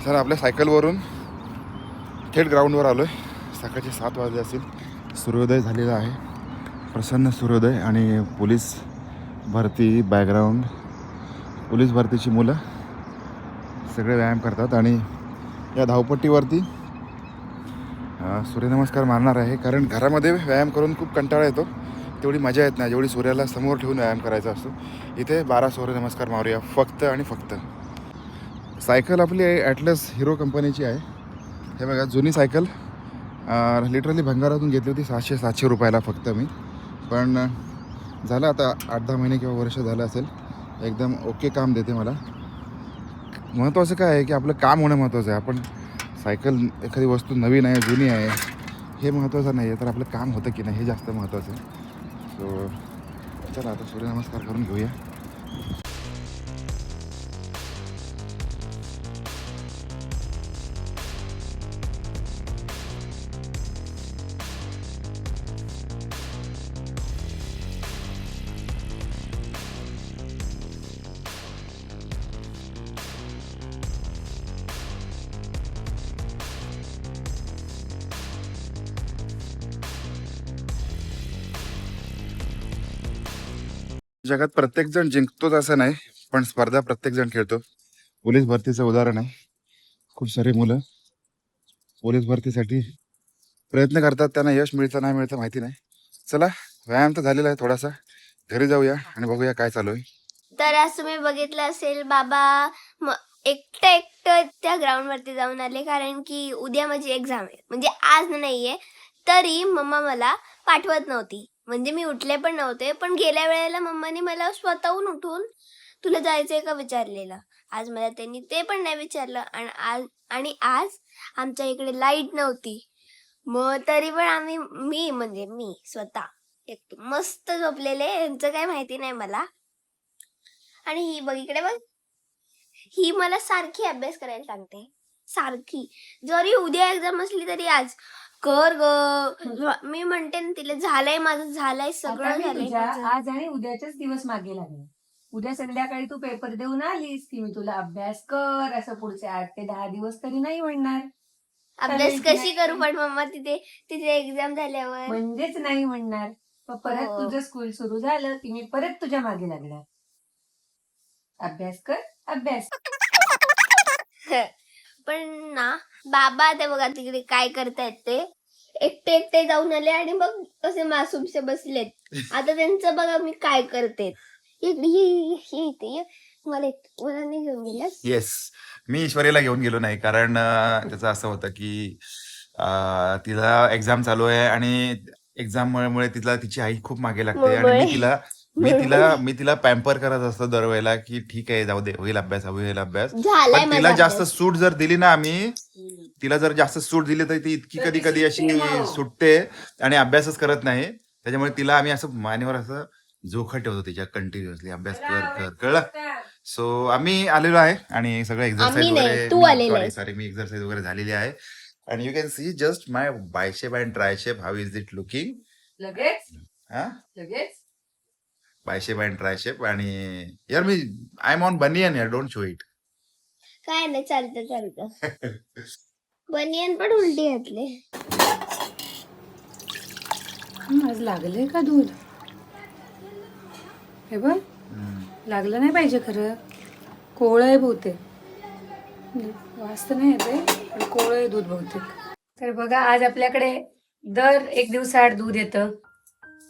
तर आपल्या सायकलवरून थेट ग्राउंडवर आलो आहे. सकाळचे 7 वाजले असतील. सूर्योदय झालेला आहे, प्रसन्न सूर्योदय. आणि पोलीस भरती बॅकग्राऊंड, पोलीस भरतीची मुलं सगळे व्यायाम करतात. आणि या धावपट्टीवरती सूर्यनमस्कार मारणार आहे, कारण घरामध्ये व्यायाम करून खूप कंटाळा येतो, तेवढी मजा येत नाही जेवढी सूर्याला समोर ठेवून व्यायाम करायचा असतो. इथे 12 सूर्यनमस्कार मारूया फक्त आणि फक्त. सायकल आपली ॲटलस हिरो कंपनीची आहे. हे बघा, जुनी सायकल लिटरली भंगारातून घेतली होती 700 रुपयाला फक्त मी. पण झालं आता 8-10 महिने किंवा वर्ष झालं असेल, एकदम ओके काम देते मला. महत्त्वाचं काय आहे की आपलं काम होणं महत्त्वाचं आहे. आपण सायकल एखादी वस्तू नवीन आहे जुनी आहे हे महत्त्वाचं नाही आहे, तर आपलं काम होतं की नाही हे जास्त महत्त्वाचं आहे. सो चला आता सूर्यनमस्कार करून घेऊया. जगात प्रत्येकजण जिंकतोच असं नाही, पण स्पर्धा प्रत्येकजण खेळतो. पोलीस भरतीचं उदाहरण आहे. खूप सारी मुलं पोलीस भरतीसाठी प्रयत्न करतात, त्यांना यश मिळतं नाही मिळतं माहिती नाही. चला, व्यायाम तर झालेला आहे थोडासा, घरी जाऊया आणि बघूया काय चालू आहे. तर आज तुम्ही बघितलं असेल, बाबा एकटं त्या ग्राउंड वरती जाऊन आले, कारण की उद्या माझी एक्झाम आहे, म्हणजे आज नाहीये. तरी मम्मा मला पाठवत नव्हती, म्हणजे मी उठले पण नव्हते. पण गेल्या वेळेला मम्माने मला स्वतःहून उठून तुला जायचंय का विचारलेलं. आज मला त्यांनी ते पण नाही विचारलं. आणि आज आमच्या इकडे लाईट नव्हती. मग तरी पण मी स्वतः एकटी मस्त झोपलेले, यांचं काय माहिती नाही मला. आणि ही बघ इकडे बघ, ही मला सारखी अभ्यास करायला सांगते, सारखी. जरी उद्या एक्झाम असली तरी आज कर ग. मी म्हणते ना तिला, झालंय माझं, झालंय सगळं आता मी झालंय तुझ्या माझं. आज आणि उद्याचेच दिवस मागे लागले. उद्या संध्याकाळी तू पेपर देऊन आलीस की मी तुला अभ्यास कर असं पुढचे 8 ते 10 दिवस तरी नाही म्हणणार. अभ्यास चालेल की कशी नाही? करू पण मम्मा तिथे एक्झाम झाल्यावर? म्हणजेच नाही म्हणणार. मग परत हो. तुझं स्कूल सुरू झालं की मी परत तुझ्या मागे लागणार. अभ्यास कर, अभ्यास. पण ना, बाबा ते बघा तिकडे काय करतायत ते. एकटे जाऊन आले आणि मग कसे मासूमसे बसलेत. आता त्यांचं बघा मी काय करते. इकडे ये इथे ये. मला नाही घेऊन गेलास? येस, मी ईश्वरीला घेऊन गेलो नाही, कारण त्याचं असं होतं की तिला एक्झाम चालू आहे आणि एक्झाम मुळे तिची आई खूप मागे लागते. आणि मी तिला पॅम्पर करत असतो दरवेळेला की ठीक आहे, जाऊ दे, होईल अभ्यास. झालाय पण माझा तिला जास्त अभ्यास. सूट जर दिली ना तिला जर जास्त सूट दिली तर ती इतकी तर कधी ती कधी अशी सुटते मग. सुटते आणि अभ्यासच करत नाही. त्याच्यामुळे तिला आम्ही असं मानेवर असं जोखा ठेवतो तिच्या, कंटिन्युअसली अभ्यास कर, कळलं. सो आम्ही आलेलो आहे आणि सगळं एक्झरसाइज आम्ही नाही, वगैरे, तू आलेला आहेस. मी एक्झरसाइज वगैरे झालेली आहे. आणि you can see just my biceps and triceps, how is it looking. लगेच बायशेप अँड ट्रायशेप. आणि यार मी आय एम ऑन बनियन यार, डोंट शो इट. काय नाही, चालतं. बनियन पण उलटी घातले. आज लागले का दूध? हे बघ, लागलं नाही पाहिजे खरं. कोवळं आहे बहुतेक. वास तर नाही येते, पण कोवळं आहे दूध बहुतेक. तर बघा, आज आपल्याकडे दर 1 दिवसाआड दूध येतं.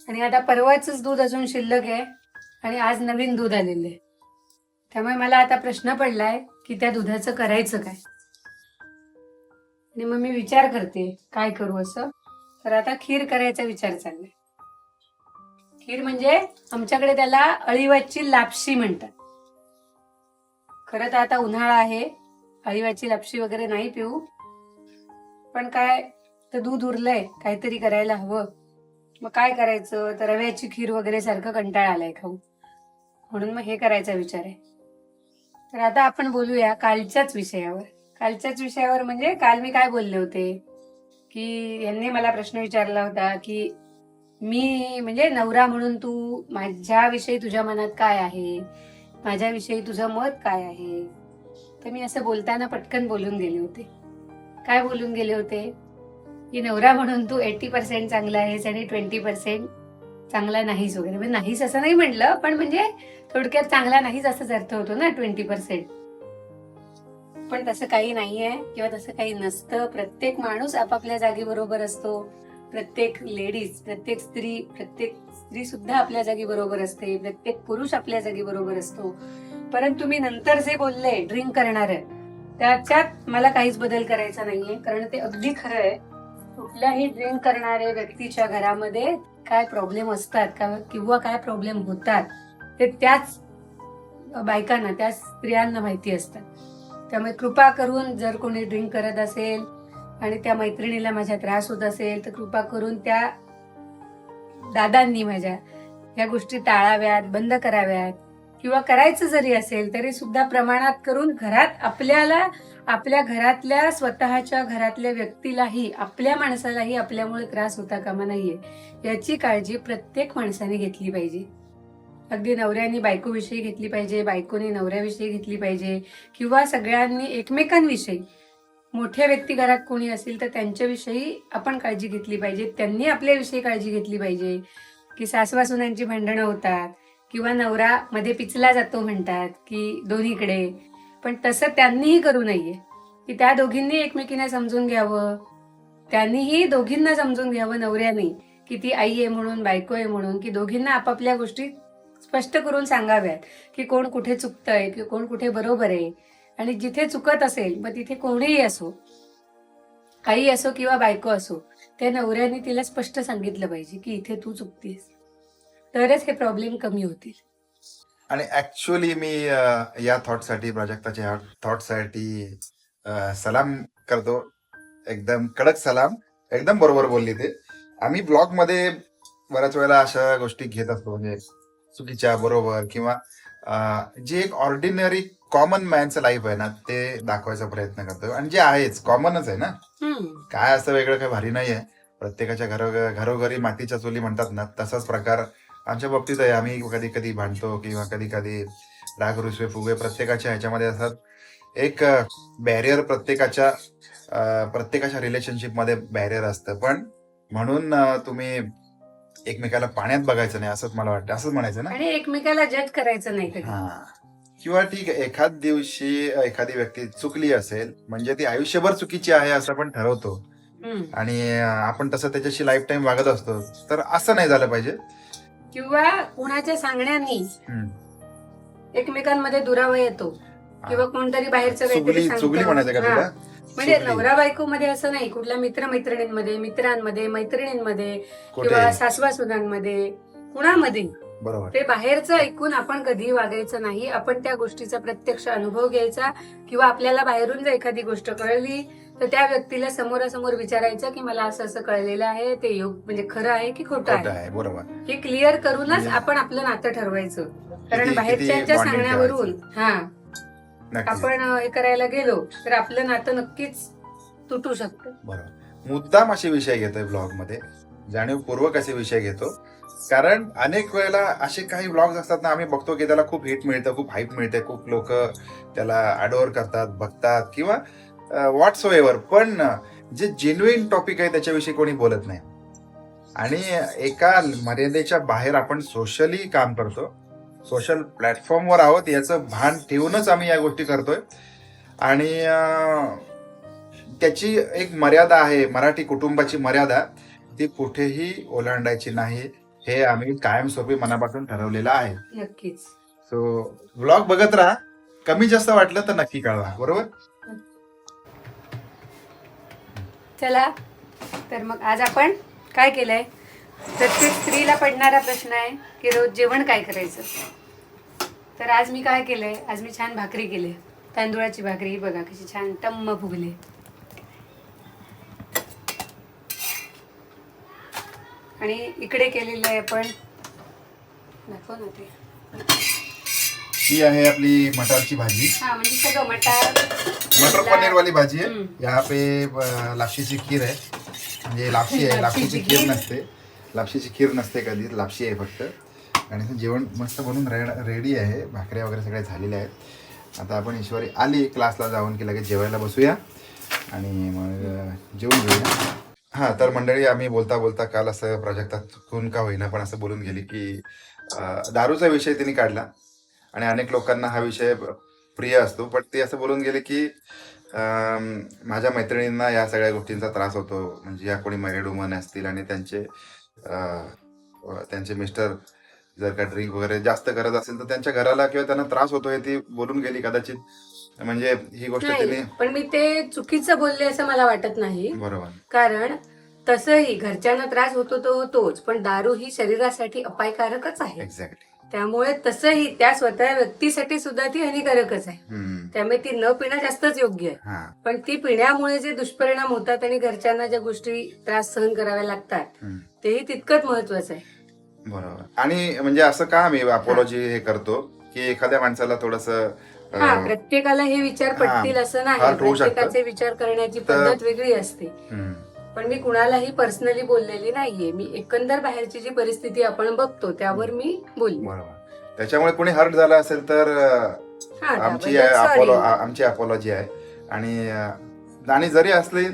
आणि आता परवाच दूध अजून शिल्लक आहे आणि आज नवीन दूध आलेलं आहे. त्यामुळे मला आता प्रश्न पडलाय की त्या दुधाचं करायचं काय. आणि मग मी विचार करते काय करू असं. तर आता खीर करायचा विचार चाललाय. खीर म्हणजे आमच्याकडे त्याला अळीवाची लापशी म्हणतात. खरं तर आता उन्हाळा आहे, अळीवाची लापशी वगैरे नाही पिऊ. पण काय, तर दूध उरलंय, काहीतरी करायला हवं. मग काय करायचं, तर रव्याची खीर वगैरे सारखं कंटाळा आलाय खाऊ, म्हणून मग हे करायचा विचार आहे. तर आता आपण बोलूया कालच्याच विषयावर. म्हणजे काल मी काय बोलले होते की यांनी मला प्रश्न विचारला होता की मी म्हणजे नवरा म्हणून तू माझ्याविषयी तुझ्या मनात काय आहे, माझ्याविषयी तुझं मत काय आहे. तर मी असं बोलताना पटकन बोलून गेले होते. काय बोलून गेले होते की नवरा म्हणून तू 80% चांगला आहेस आणि 20% चांगला नाहीस वगैरे. म्हणजे नाहीस असं नाही म्हणलं, पण म्हणजे थोडक्यात चांगला नाहीच असाच अर्थ होतो ना 20%. पण तसं काही नाहीये किंवा तसं काही नसतं. प्रत्येक माणूस आपापल्या जागी बरोबर असतो. प्रत्येक स्त्री सुद्धा आपल्या जागी बरोबर असते. प्रत्येक पुरुष आपल्या जागी बरोबर असतो. परंतु मी नंतर जे बोलले ड्रिंक करणारे, त्याच्यात मला काहीच बदल करायचा नाहीये, कारण ते अगदी खरं आहे. कुठल्याही ड्रिंक करणाऱ्या व्यक्तीच्या घरामध्ये काय प्रॉब्लेम असतात किंवा काय प्रॉब्लेम होतात ते त्याच बायकांना, त्या स्त्रियांना माहिती असतात. त्यामुळे कृपा करून जर कोणी ड्रिंक करत असेल आणि त्या मैत्रिणीला माझा त्रास होत असेल तर कृपा करून त्या दादांनी माझ्या या गोष्टी टाळाव्यात, बंद कराव्यात. किंवा करायचं जरी असेल तरी सुद्धा प्रमाणात करून घरात आपल्या घरातल्या स्वतःच्या घरातल्या व्यक्तीलाही, आपल्या माणसालाही आपल्यामुळे त्रास होता कामा नाहीये याची काळजी प्रत्येक माणसाने घेतली पाहिजे. अगदी नवऱ्याने बायकोविषयी घेतली पाहिजे, बायकोने नवऱ्याविषयी घेतली पाहिजे, किंवा सगळ्यांनी एकमेकांविषयी. मोठ्या व्यक्ती घरात कोणी असेल तर त्यांच्याविषयी आपण काळजी घेतली पाहिजे, त्यांनी आपल्याविषयी काळजी घेतली पाहिजे. की सासवासुनांची भांडणं होतात किंवा नवरा मध्ये पिचला जातो म्हणतात की दोन्हीकडे, पण तसं त्यांनीही करू नये. की त्या दोघींनी एकमेकींना समजून घ्यावं, त्यांनीही दोघींना समजून घ्यावं नवऱ्याने, की ती आई आहे म्हणून, बायको आहे म्हणून, की दोघींना आपापल्या गोष्टी स्पष्ट करून सांगाव्यात की कोण कुठे चुकतंय की कोण कुठे बरोबर आहे. आणि जिथे चुकत असेल मग तिथे कोणीही असो, आई असो किंवा बायको असो, त्या नवऱ्याने तिला स्पष्ट सांगितलं पाहिजे की इथे तू चुकतेस, तरच हे प्रॉब्लेम कमी होतील. आणि ऍक्च्युअली मी या थॉटसाठी, प्राजक्ताच्या ह्या थॉटसाठी सलाम करतो. एकदम कडक सलाम, एकदम बरोबर बोलली ते. आम्ही ब्लॉगमध्ये बऱ्याच वेळेला अशा गोष्टी घेत असतो, म्हणजे चुकीच्या, बरोबर, किंवा जे एक ऑर्डिनरी कॉमन मॅनचं लाईफ आहे ना ते दाखवायचा प्रयत्न करतो. आणि जे आहेच कॉमनच आहे ना, काय असं वेगळं काही भारी नाही आहे. प्रत्येकाच्या घरोघरी मातीच्या चुली म्हणतात ना, तसाच प्रकार आमच्या बाबतीत आहे. आम्ही कधी कधी भांडतो किंवा कधी कधी राग रुसवे फुगे प्रत्येकाच्या ह्याच्यामध्ये असतात. एक बॅरियर प्रत्येकाच्या रिलेशनशिपमध्ये बॅरियर असतं. पण म्हणून तुम्ही एकमेकाला पाण्यात बघायचं नाही असंच मला वाटतं, असंच म्हणायचं ना. आणि एकमेकाला जज करायचं नाही कधी. हा, किंवा ठीक आहे, एखाद दिवशी एखादी व्यक्ती चुकली असेल म्हणजे ती आयुष्यभर चुकीची आहे असं आपण ठरवतो आणि आपण तसं त्याच्याशी लाईफ टाईम वागत असतो. तर असं नाही झालं पाहिजे. किंवा कुणाच्या सांगण्याने एकमेकांमध्ये दुरावा येतो किंवा कोणतरी बाहेरचं काहीतरी चुगली म्हणायचं का तुला? म्हणजे नवरा बायको मध्ये असं नाही, कुठल्या मित्रमैत्रिणींमध्ये, मित्रांमध्ये, मैत्रिणींमध्ये किंवा सासवासुनांमध्ये, कुणामध्ये बरोबर, ते बाहेरचं ऐकून आपण कधी वागायचं नाही. आपण त्या गोष्टीचा प्रत्यक्ष अनुभव घ्यायचा. किंवा आपल्याला बाहेरून जर एखादी गोष्ट कळली तर त्या व्यक्तीला समोरासमोर विचारायचं की मला असं असं कळलेलं आहे, ते म्हणजे खरं आहे की खोटं आहे. बरोबर, हे क्लिअर करूनच आपण आपलं नातं ठरवायचं. कारण बाहेरच्या सांगण्यावरून आपण हे करायला गेलो तर आपलं नातं नक्कीच तुटू शकतं. बरोबर. मुद्दाम असे विषय घेतोय ब्लॉग मध्ये, जाणीवपूर्वक असे विषय घेतो, कारण अनेक वेळेला असे काही ब्लॉग्स असतात ना, आम्ही बघतो की त्याला खूप हिट मिळतं, खूप हाईप मिळते, खूप लोक त्याला अडोर करतात, बघतात किंवा व्हॉट्स एव्हर, पण जे जेन्युइन टॉपिक आहे त्याच्याविषयी कोणी बोलत नाही. आणि एका मर्यादेच्या बाहेर आपण सोशली काम करतो, सोशल प्लॅटफॉर्मवर आहोत याचं भान ठेवूनच आम्ही या गोष्टी करतोय. आणि त्याची एक मर्यादा आहे, मराठी कुटुंबाची मर्यादा, ती कुठेही ओलांडायची नाही, हे आम्ही कायमस्वरूपी मनापासून ठरवलेलं आहे. नक्कीच. सो व्लॉग बघत राहा, कमी जास्त वाटलं तर नक्की कळवा. बरोबर. चला तर मग आज आपण काय केलंय, प्रत्येक स्त्रीला पडणारा प्रश्न आहे की रोज जेवण काय करायचं. तर आज मी काय केलंय, आज मी छान भाकरी केली, तांदूळाची भाकरी. बघा कशी छान टम्म फुगली. आणि इकडे केलेलं आहे आपण, दाखव ना ते, ही आहे आपली मटारची भाजी. हा म्हणजे सगळं मटर पनीर वाली भाजी आहे. यहाँ पे लापशीची खीर आहे, म्हणजे लापशी आहे, लापशीची खीर नसते, लापशीची खीर नसते कधी, लापशी आहे फक्त. आणि जेवण मस्त बनून रेडी आहे, भाकऱ्या वगैरे सगळ्या झालेल्या आहेत. आता आपण ईश्वरी आली क्लासला जाऊन की लगेच जेवायला बसूया आणि मग जेवून घेऊया. हां, तर मंडळी आम्ही बोलता बोलता काल असं प्राजक्ता चुकून का होईना पण असं बोलून गेली की दारूचा विषय तिने काढला आणि अनेक लोकांना हा विषय प्रिय असतो, पण ती असं बोलून गेली की माझ्या मैत्रिणींना या सगळ्या गोष्टींचा त्रास होतो, म्हणजे या कोणी मॅरिड वुमन असतील आणि त्यांचे मिस्टर जर का ड्रिंक वगैरे जास्त करत असेल तर त्यांच्या घराला किंवा त्यांना त्रास होतोय, ती बोलून गेली. कदाचित म्हणजे ही गोष्ट तिने नाही, पण मी ते चुकीचं बोलले असं मला वाटत नाही. बरोबर, कारण तसंही घरच्यांना त्रास होतो तो होतोच, पण दारू ही शरीरासाठी अपायकारकच आहे. एक्झॅक्टली. त्यामुळे तसंही त्या स्वतः व्यक्तीसाठी सुद्धा ती हानिकारकच आहे. त्यामुळे ती न पिणं जास्तच योग्य आहे. हा, पण ती पिण्यामुळे जे दुष्परिणाम होतात आणि घरच्यांना ज्या गोष्टी त्रास सहन कराव्या लागतात तेही तितकंच महत्वाचं आहे. बरोबर. आणि म्हणजे असं का आम्ही अपोलॉजी हे करतो की एखाद्या माणसाला थोडस हा, प्रत्येकाला हे विचार पटतील असं नाही. हर्ट होऊ शकतं. प्रत्येकाचे विचार करण्याची पद्धत वेगळी असते. पण मी कुणालाही पर्सनली बोललेली नाहीये. मी एकंदर बाहेरची जी परिस्थिती आपण बघतो त्यावर मी बोलली. बरोबर. त्याच्यामुळे कोणी हर्ट झाला असेल तर हा, आमची त्याबद्दल sorry. आमची अपॉलॉजी आहे. आणि जरी असली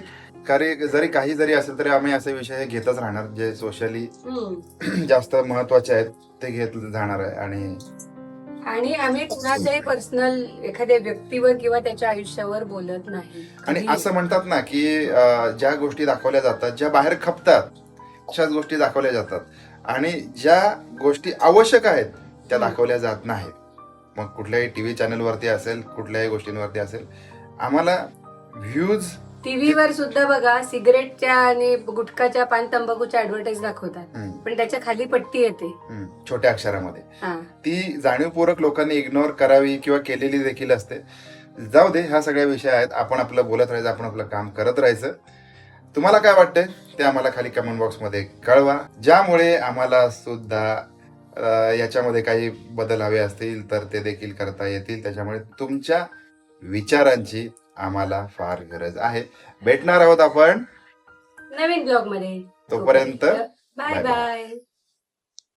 जरी काही जरी असेल तरी आम्ही असे विषय घेतच राहणार जे सोशली जास्त महत्वाचे आहेत ते घेत जाणार आहे. आणि आम्ही कुणाच्याही पर्सनल एखाद्या व्यक्तीवर किंवा त्याच्या आयुष्यावर बोलत नाही. आणि असं म्हणतात ना की ज्या गोष्टी दाखवल्या जातात, ज्या बाहेर खपतात अशाच गोष्टी दाखवल्या जातात आणि ज्या गोष्टी आवश्यक आहेत त्या दाखवल्या जात नाहीत. मग कुठल्याही टीव्ही चॅनलवरती असेल, कुठल्याही गोष्टींवरती असेल, आम्हाला व्ह्यूज टीव्हीवर सुद्धा बघा सिगरेटच्या आणि गुटखाच्या पान तंबाखूच्या ऍडव्हर्टाईज दाखवतात, पण त्याच्या खाली पट्टी येते छोट्या अक्षरामध्ये. हा. ती जाणीवपूर्वक लोकांनी इग्नोर करावी किंवा केलेली देखील असते. जाऊ दे, ह्या सगळ्या विषय आहेत. आपण आपलं बोलत राहायचं, आपण आपलं काम करत राहायचं. तुम्हाला काय वाटतंय ते आम्हाला खाली कमेंट बॉक्समध्ये कळवा, ज्यामुळे आम्हाला सुद्धा याच्यामध्ये काही बदल हवे असतील तर ते देखील करता येतील. त्याच्यामुळे तुमच्या विचारांची आम्हाला फार गरज आहे. भेटणार आहोत आपण नवीन ब्लॉग मध्ये. तोपर्यंत बाय बाय. बाय.